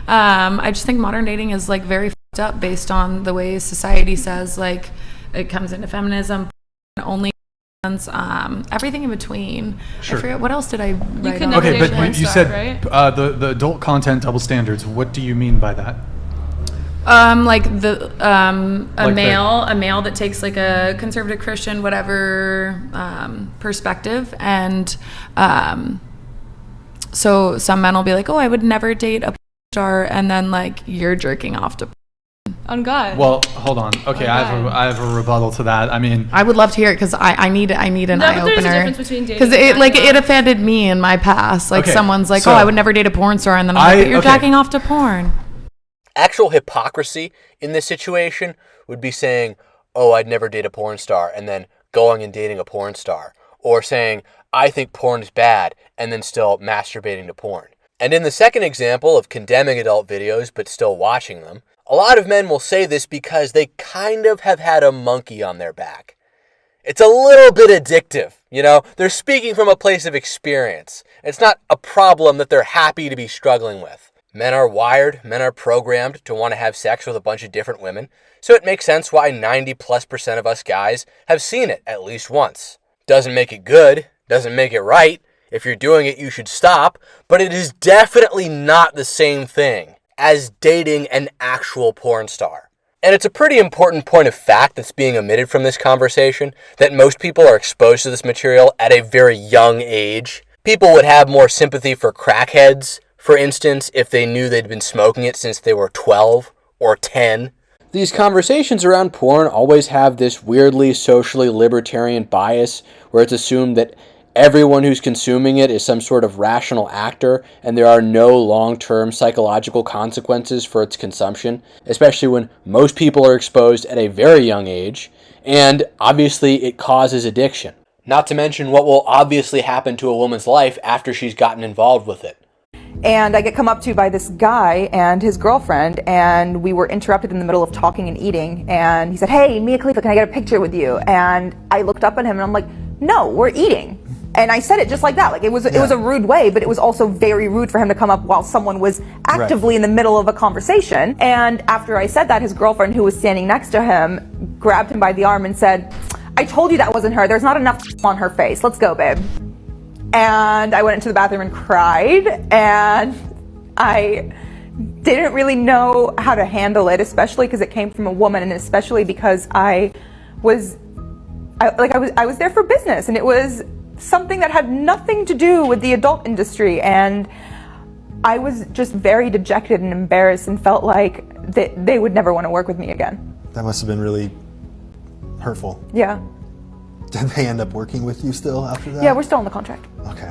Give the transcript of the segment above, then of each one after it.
I just think modern dating is like very fucked up based on the way society says like it comes into feminism, only everything in between. Sure. I forget what else did I write on. Okay, but you said right? The adult content double standards. What do you mean by that? Like a male that takes like a conservative Christian whatever perspective, and so some men will be like, oh, I would never date a porn star, and then like you're jerking off to on God. Well, hold on. Okay, I have a rebuttal to that. I mean, I would love to hear it because I need an eye opener. There's a difference between dating because it offended me in my past. Like someone's like, so oh, I would never date a porn star, and then I'm like, but you're jacking off to porn. Actual hypocrisy in this situation would be saying, oh, I'd never date a porn star, and then going and dating a porn star. Or saying, I think porn is bad, and then still masturbating to porn. And in the second example of condemning adult videos but still watching them, a lot of men will say this because they kind of have had a monkey on their back. It's a little bit addictive, you know? They're speaking from a place of experience. It's not a problem that they're happy to be struggling with. Men are wired, men are programmed to want to have sex with a bunch of different women, so it makes sense why 90+% of us guys have seen it at least once. Doesn't make it good, doesn't make it right. If you're doing it, you should stop, but it is definitely not the same thing as dating an actual porn star. And it's a pretty important point of fact that's being omitted from this conversation, that most people are exposed to this material at a very young age. People would have more sympathy for crackheads, for instance, if they knew they'd been smoking it since they were 12 or 10. These conversations around porn always have this weirdly socially libertarian bias where it's assumed that everyone who's consuming it is some sort of rational actor and there are no long-term psychological consequences for its consumption, especially when most people are exposed at a very young age, and obviously it causes addiction. Not to mention what will obviously happen to a woman's life after she's gotten involved with it. And I get come up to by this guy and his girlfriend, and we were interrupted in the middle of talking and eating, and he said, hey, Mia Khalifa, can I get a picture with you? And I looked up at him and I'm like, no, we're eating. And I said it just like that. Like it was a rude way, but it was also very rude for him to come up while someone was actively in the middle of a conversation. And after I said that, his girlfriend, who was standing next to him, grabbed him by the arm and said, I told you that wasn't her. There's not enough on her face. Let's go, babe. And I went into the bathroom and cried, and I didn't really know how to handle it, especially because it came from a woman, and especially because I was there for business, and it was something that had nothing to do with the adult industry, and I was just very dejected and embarrassed and felt like they would never want to work with me again. That must have been really hurtful. Yeah. Did they end up working with you still after that? Yeah, we're still on the contract. Okay,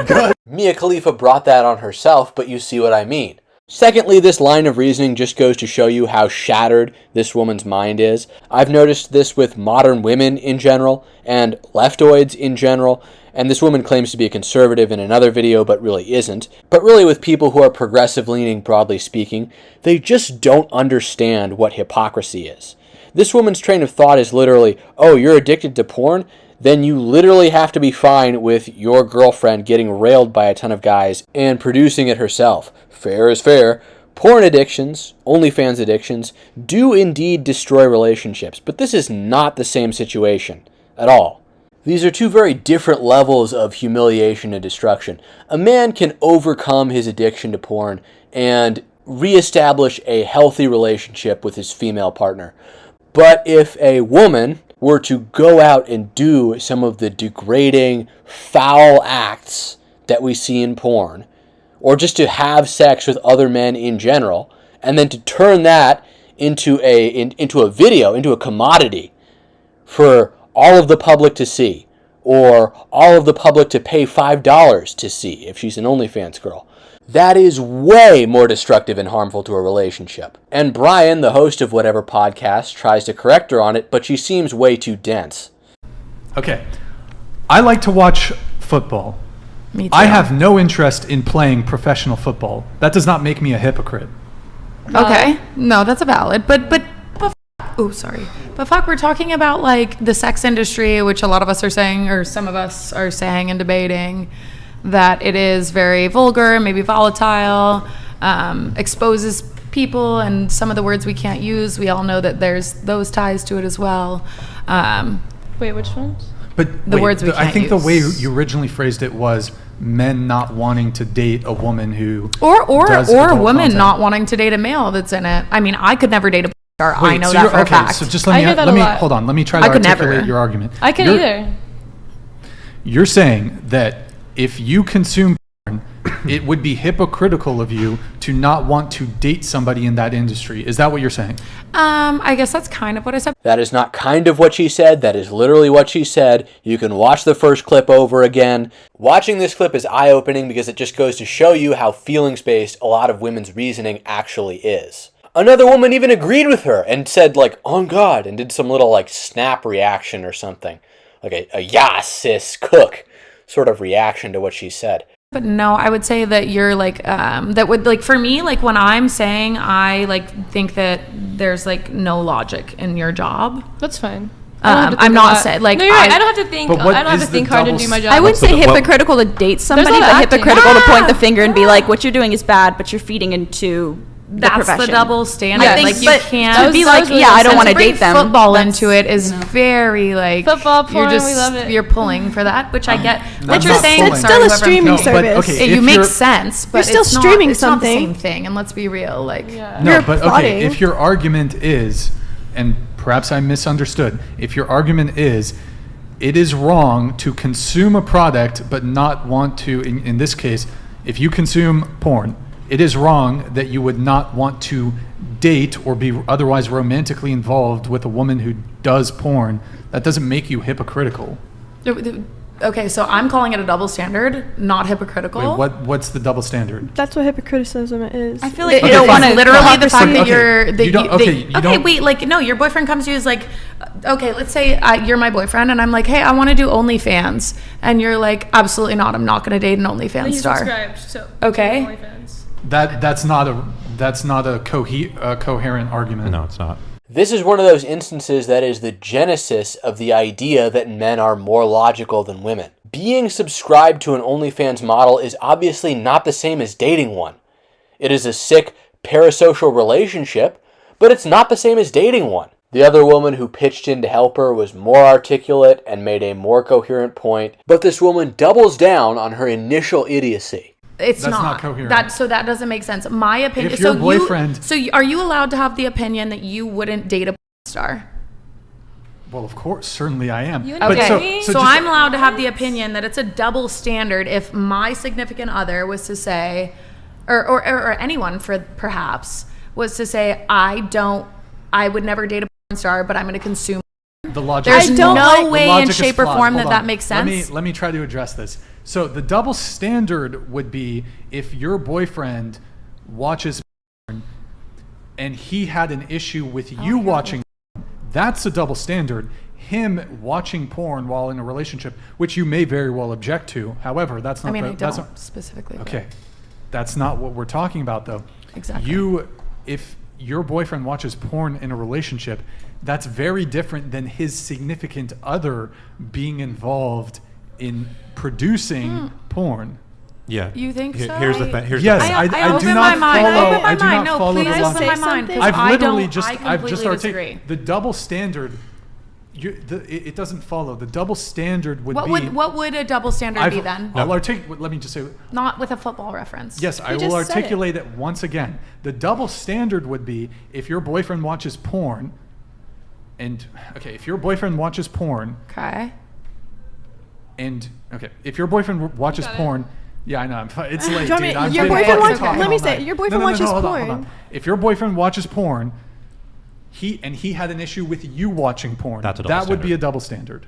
good. Mia Khalifa brought that on herself, but you see what I mean. Secondly, this line of reasoning just goes to show you how shattered this woman's mind is. I've noticed this with modern women in general, and leftoids in general, and this woman claims to be a conservative in another video, but really isn't. But really with people who are progressive-leaning, broadly speaking, they just don't understand what hypocrisy is. This woman's train of thought is literally, oh, you're addicted to porn? Then you literally have to be fine with your girlfriend getting railed by a ton of guys and producing it herself. Fair is fair. Porn addictions, OnlyFans addictions, do indeed destroy relationships, but this is not the same situation at all. These are two very different levels of humiliation and destruction. A man can overcome his addiction to porn and reestablish a healthy relationship with his female partner. But if a woman were to go out and do some of the degrading, foul acts that we see in porn, or just to have sex with other men in general, and then to turn that into a video, into a commodity for all of the public to see, or all of the public to pay $5 to see if she's an OnlyFans girl, that is way more destructive and harmful to a relationship. And Brian, the host of whatever podcast, tries to correct her on it, but she seems way too dense. Okay. I like to watch football. Me too. I have no interest in playing professional football. That does not make me a hypocrite. Okay. No, that's a valid. But oh, sorry. But fuck, we're talking about like the sex industry, which a lot of us are saying, or some of us are saying and debating, that it is very vulgar, maybe volatile. exposes people and some of the words we can't use. We all know that there's those ties to it as well. Wait, which ones? But The words we I can't think the way use. you originally phrased it was men not wanting to date a woman who Or does a adult woman content. not wanting to date a male that's in it. I mean, I could never date a star. I Wait, know so that you're- for a okay, fact. So just I hear that let a me lot. hold on. Let me try to I could never. articulate your argument. I can You're- either. You're saying that if you consume porn, it would be hypocritical of you to not want to date somebody in that industry. Is that what you're saying? I guess that's kind of what I said. That is not kind of what she said. That is literally what she said. You can watch the first clip over again. Watching this clip is eye-opening because it just goes to show you how feelings-based a lot of women's reasoning actually is. Another woman even agreed with her and said, like, on God, and did some little, like, snap reaction or something. Like a yeah, sis, cook sort of reaction to what she said. But no, I would say that you're like, that would like, for me, like when I'm saying I like think that there's like no logic in your job. That's fine. I don't have to I'm think not a lot. saying like, No, you're right. I don't have to think. But what I don't have is to the think hard to double do my s- job. I wouldn't say Well- hypocritical to date somebody, not but acting. hypocritical to Yeah. point the finger and be like, what you're doing is bad, but you're feeding into the that's profession. the double standard. Yes. Like you But can't to be like, really yeah, I don't upsetting. want to bring date them. football That's- into it is very like Football, porn, You're just we love it. you're pulling for that, which I get. No, What I'm you're not saying, pulling. sorry, It's still a whoever I'm streaming talking- No, but service. okay, you if make you're- sense, but You're still it's streaming not, it's not the something. same thing. And let's be real, like Yeah. No, You're but okay, plotting. if your argument is, and perhaps I misunderstood, if your argument is, it is wrong to consume a product but not want to, in this case, if you consume porn, it is wrong that you would not want to date or be otherwise romantically involved with a woman who does porn. That doesn't make you hypocritical. Okay, so I'm calling it a double standard, not hypocritical. Wait, what's the double standard? That's what hypocriticism is. I feel like You you don't don't want want to literally the fact that Okay, you're that you don't- that- okay, you okay, don't- wait, like no, your boyfriend comes to you is like, okay, let's say you're my boyfriend and I'm like, hey, I want to do OnlyFans, and you're like, absolutely not, I'm not going to date an OnlyFans He's star. subscribed, so Okay. OnlyFans. That's not a coherent argument. No, it's not. This is one of those instances that is the genesis of the idea that men are more logical than women. Being subscribed to an OnlyFans model is obviously not the same as dating one. It is a sick parasocial relationship, but it's not the same as dating one. The other woman who pitched in to help her was more articulate and made a more coherent point, but this woman doubles down on her initial idiocy. It's That's not. not coherent. So that doesn't make sense. My opinion. If your so boyfriend- are you allowed to have the opinion that you wouldn't date a star? Well, of course, certainly I am. You But Okay, so so, just- I'm allowed to have the opinion that it's a double standard if my significant other was to say, or anyone for perhaps was to say, I would never date a porn star, but I'm going to consume. the logic. There's I don't no like- the way in logic is shape or flawed. form Hold that on. makes Let sense. me try to address this. So the double standard would be if your boyfriend watches porn and he had an issue with you watching porn, that's a double standard. Him watching porn while in a relationship, which you may very well object to. However, that's not. I mean, I that's don't not, specifically. but- okay, that's not what we're talking about, though. Exactly. If your boyfriend watches porn in a relationship, that's very different than his significant other being involved in producing porn. Yeah. You think so? Here's the thing. Here's Yes, the thing. I open do my not mind. follow. Open my I do mind. not No, follow please the open my logic. mind. 'Cause I've I literally don't- just I I've just completely articulated disagree. the double standard. It doesn't follow. The double standard would be. What would a double standard be then? I'll articulate. Let me just say. Not with a football reference. Yes, I You will just said it. articulate it once again. The double standard would be if your boyfriend watches porn, and okay, if your boyfriend watches porn, Okay. and okay, if your boyfriend watches Got it. porn, yeah, I know. It's late, Do you want me- dude. I'm your been boyfriend fucking watches- talking let me all say, night. your boyfriend watches hold on, porn. hold on. If your boyfriend watches porn, he had an issue with you watching porn. That's a double that would be standard. a double standard.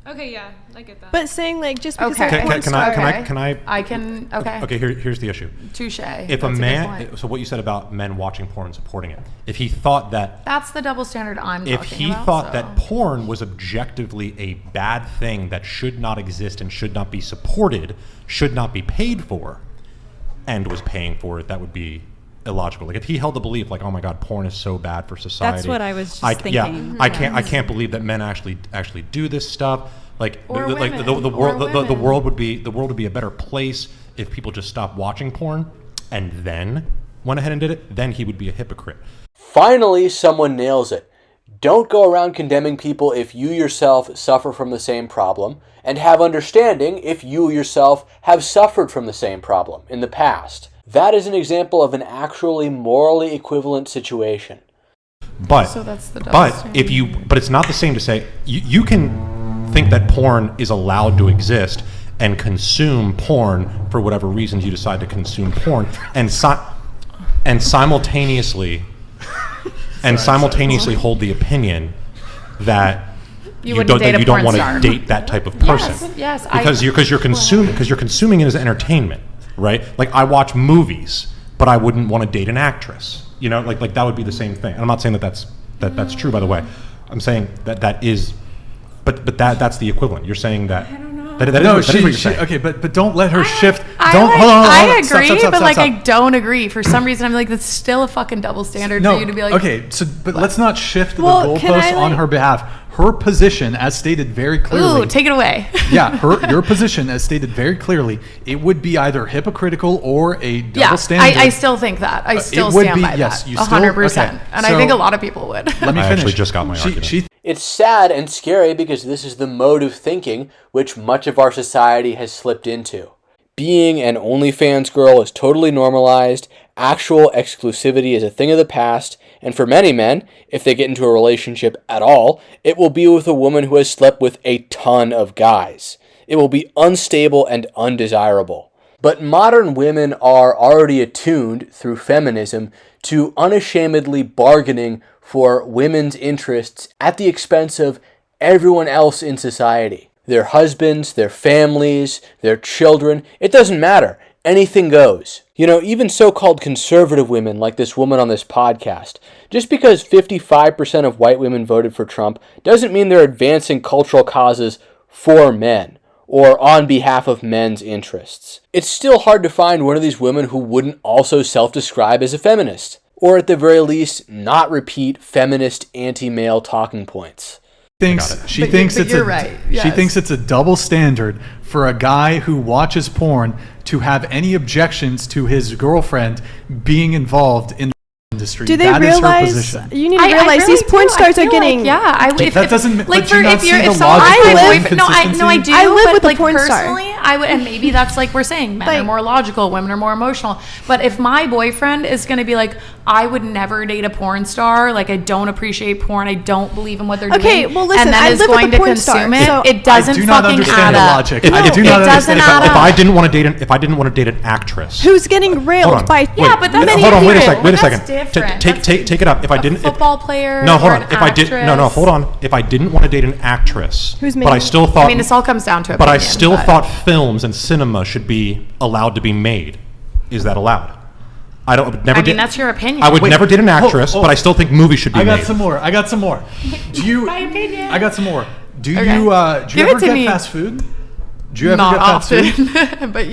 Okay, yeah, I get that. But saying like just because Okay. they're porn porn stars- I can. Okay. Okay, here's the issue. Touche. If a That's good man, point. so what you said about men watching porn and supporting it, if he thought that, That's the double standard I'm if talking he about. thought so. that porn was objectively a bad thing that should not exist and should not be supported, should not be paid for, and was paying for it, that would be illogical. Like if he held the belief, like, oh my God, porn is so bad for society. That's what I was just Yeah, thinking. I can't believe that men actually do this stuff. Like, Or like women. the world, Or the women. world would be a better place if people just stopped watching porn and then went ahead and did it, then he would be a hypocrite. Finally, someone nails it. Don't go around condemning people if you yourself suffer from the same problem, and have understanding if you yourself have suffered from the same problem in the past. That is an example of an actually morally equivalent situation. But So that's the double but standard. but it's not the same to say you can think that porn is allowed to exist and consume porn for whatever reasons you decide to consume porn, and simultaneously hold the opinion that You wouldn't date a you don't porn want star. to date that type of person. Yes, because you're consuming it as entertainment, right? Like, I watch movies, but I wouldn't want to date an actress. You know, like that would be the same thing. And I'm not saying that's true, by the way. I'm saying that is, but that's the equivalent. You're saying that. That is No, what you're she saying. okay, but don't let her shift. I Don't hold on. I Stop, agree, stop, but like stop. I don't agree. For some reason, I'm like, that's still a fucking double standard No, for you to be like. okay, so but let's not shift the Well, can I, goalposts on like- her behalf. Her position, as stated very clearly. Ooh, take it away. Yeah, your position, as stated very clearly, it would be either hypocritical or a double Yeah, standard. I still think that. I still it would stand be- by yes, that. you still- 100%. okay, And I think so- a lot of people would. Let me I finish. actually just got my argument. She It's sad and scary because this is the mode of thinking which much of our society has slipped into. Being an OnlyFans girl is totally normalized, actual exclusivity is a thing of the past, and for many men, if they get into a relationship at all, it will be with a woman who has slept with a ton of guys. It will be unstable and undesirable. But modern women are already attuned, through feminism, to unashamedly bargaining for women's interests at the expense of everyone else in society. Their husbands, their families, their children, it doesn't matter. Anything goes. You know, even so-called conservative women like this woman on this podcast, just because 55% of white women voted for Trump doesn't mean they're advancing cultural causes for men or on behalf of men's interests. It's still hard to find one of these women who wouldn't also self-describe as a feminist, or at the very least, not repeat feminist anti-male talking points. She But thinks but it's you're a right, she yes. thinks it's a double standard for a guy who watches porn to have any objections to his girlfriend being involved in the industry. Do they That is her realize? position. You need to I realize really these porn do. I stars are feel getting. like, yeah, I would. That doesn't- but do you not see the if someone logical my live boyfriend, no, I do. I live but with a like porn star. personally, I would, and maybe that's like we're saying, men Like- are more logical, women are more emotional. But if my boyfriend is going to be like, I would never date a porn star. Like, I don't appreciate porn. I don't believe in what they're Okay, doing. well, listen, and then I is live with going a to porn star, consume it. so- It doesn't I do not fucking understand add the up. logic. If- I if do you- not it doesn't understand. add If up. I didn't want to date an actress Who's getting Hold railed on. by? Yeah, but that's hold on. Wait a different. second. Wait a That's second. different. Take it up. If I didn't, football player No, hold or on. an If I did, no, actress. hold on. If I didn't want to date an actress, Who's but I making- still thought, I mean, this all comes down to but I opinion, still but- thought films and cinema should be allowed to be made. Is that allowed? I don't. Never I mean, did. that's your opinion. I would Wait, never date an actress, hold- but I still think movies should be I got made. some more. Do you? My opinion. I got some more. Do Okay. you? Do you Give it ever to get me. fast food? Do you ever Not get fast food? often, but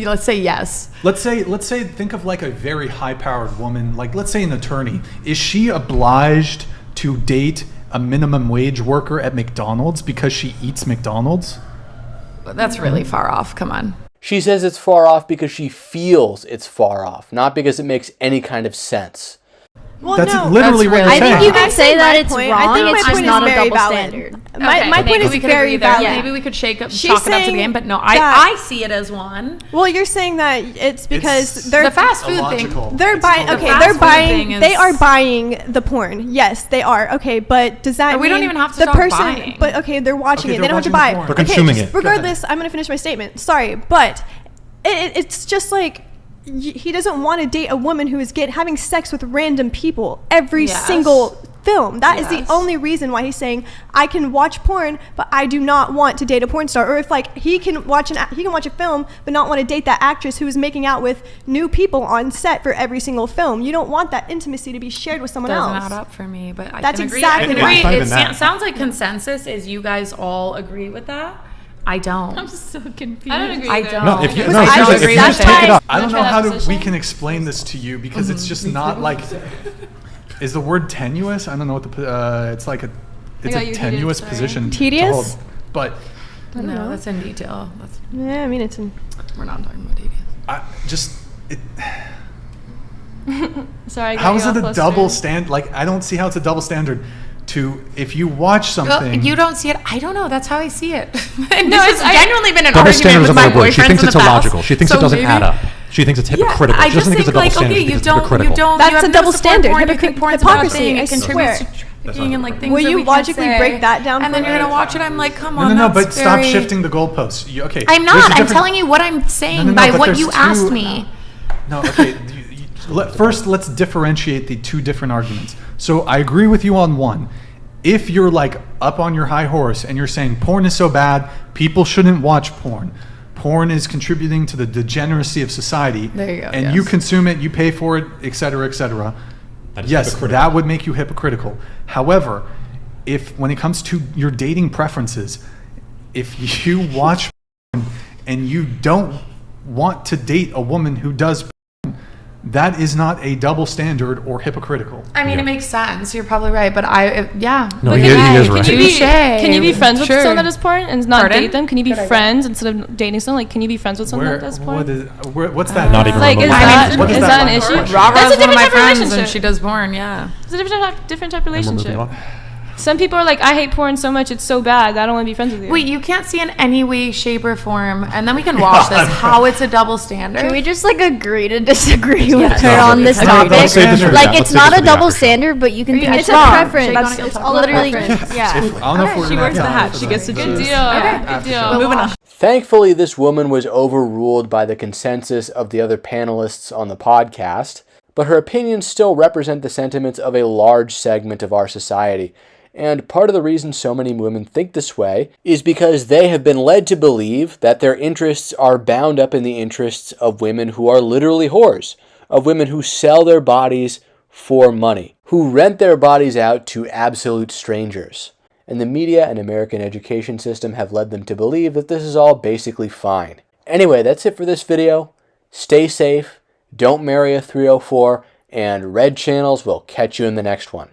let's say yes. Let's say think of like a very high-powered woman, like let's say an attorney. Is she obliged to date a minimum wage worker at McDonald's because she eats McDonald's? That's really far off. Come on. She says it's far off because she feels it's far off, not because it makes any kind of sense. Well, That's no. literally That's what you're really- saying. I think you can Actually, say that my it's point- wrong. I think It's my just point not is a very double valid. standard. My Okay, point maybe is we could very agree there. valid. Maybe we could She's chalk it up to the saying game, but no, that- I see it as one. Well, you're saying that it's because It's- they're The fast food Illogical. thing. They're buying. The Okay, fast they're food buying. thing is- They are buying the porn. Yes, they are. Okay, but does that And we don't mean even have to the talk person? buying. But okay, they're watching Okay, it. They they're don't have to watching buy. the porn. They're consuming okay, it. Regardless, I'm gonna finish my statement. Sorry, but it's just like he doesn't want to date a woman who is having sex with random people every Yes. single film. That is Yes. the only reason why he's saying I can watch porn, but I do not want to date a porn star. Or if like he can watch a film, but not want to date that actress who is making out with new people on set for every single film. You don't want that intimacy to be shared with someone Doesn't else. add up for me, but I That's can agree. exactly I can why. agree. It's not It even that. sounds like consensus is you guys all agree with that. I don't. I'm so confused. I don't agree. I either. don't. No, if you, Because no, I seriously, agree if you with just that. take it up. I don't know try how that we position? can explain this to you because it's just not like. Is the word tenuous? I don't know what it's like it's got a you tenuous heated, sorry. position. to Tedious? hold. But No, that's in detail. Yeah, I mean it's. We're not talking about dating. I just it, Sorry. I got How you is all it a flustered. double stand? Like, I don't see how it's a double standard to, if you watch Well, something. you don't see it. I don't know. That's how I see it. And No, this has genuinely been an Double argument standards with of my my word. She boyfriends thinks in it's the past. illogical. She thinks So it doesn't maybe- add up. She thinks it's hypocritical. I She just doesn't think think it's a double like, standard. okay, She you thinks it's don't, hypocritical. you don't. That's you have a no double support standard. porn, you think porn's a bad Hypocrisy, thing, I it contributes swear. to trafficking and like things Will that you we can't logically say. break that down And for then me? you're gonna watch it. I'm like, come No, on. no, that's but stop very- shifting the goalposts. Okay. I'm there's a not. I'm difference- telling you what I'm saying No, by but what there's you two- asked me. No, okay. First, let's differentiate the two different arguments. So I agree with you on one. If you're like up on your high horse and you're saying porn is so bad, people shouldn't watch porn. Porn is contributing to the degeneracy of society. There you go, And yes. you consume it, you pay for it, et cetera, et cetera. That is Yes, hypocritical. that would make you hypocritical. However, if when it comes to your dating preferences, if you watch porn and you don't want to date a woman who does porn, that is not a double standard or hypocritical. I mean, Yeah. it makes sense. You're probably right, but No, Look he at is that. right. Can you, be, Touche. can you be friends with Sure. someone that does porn and not Pardon? date them? Can you be friends instead of dating someone? Like, can you be friends with someone that does porn? What's that? Not even Like, is remotely. that, What is is that that an line of issue? question? Robert That's is a one of my different type of friends, and relationship. she does porn. Yeah. It's a different type of And we're moving relationship. on. Some people are like, I hate porn so much, it's so bad that I don't want to be friends with you. Wait, you can't see in any way, shape, or form, and then we can watch this, how it's a double standard. Can we just like agree to disagree with Yes. her No, on this okay, topic? let's save this for the- Like, let's it's save not this a for the double after show. standard, but you can think It's it's a wrong. preference. Shake on That's it, it's talk all about literally. preference. Yeah. I don't know if we're She gonna wears have the time hat. for She that. gets to Good choose. deal. Okay, Good good deal. Moving on. Thankfully, this woman was overruled by the consensus of the other panelists on the podcast, but her opinions still represent the sentiments of a large segment of our society. And part of the reason so many women think this way is because they have been led to believe that their interests are bound up in the interests of women who are literally whores, of women who sell their bodies for money, who rent their bodies out to absolute strangers. And the media and American education system have led them to believe that this is all basically fine. Anyway, that's it for this video. Stay safe, don't marry a 304, and Red Channels will catch you in the next one.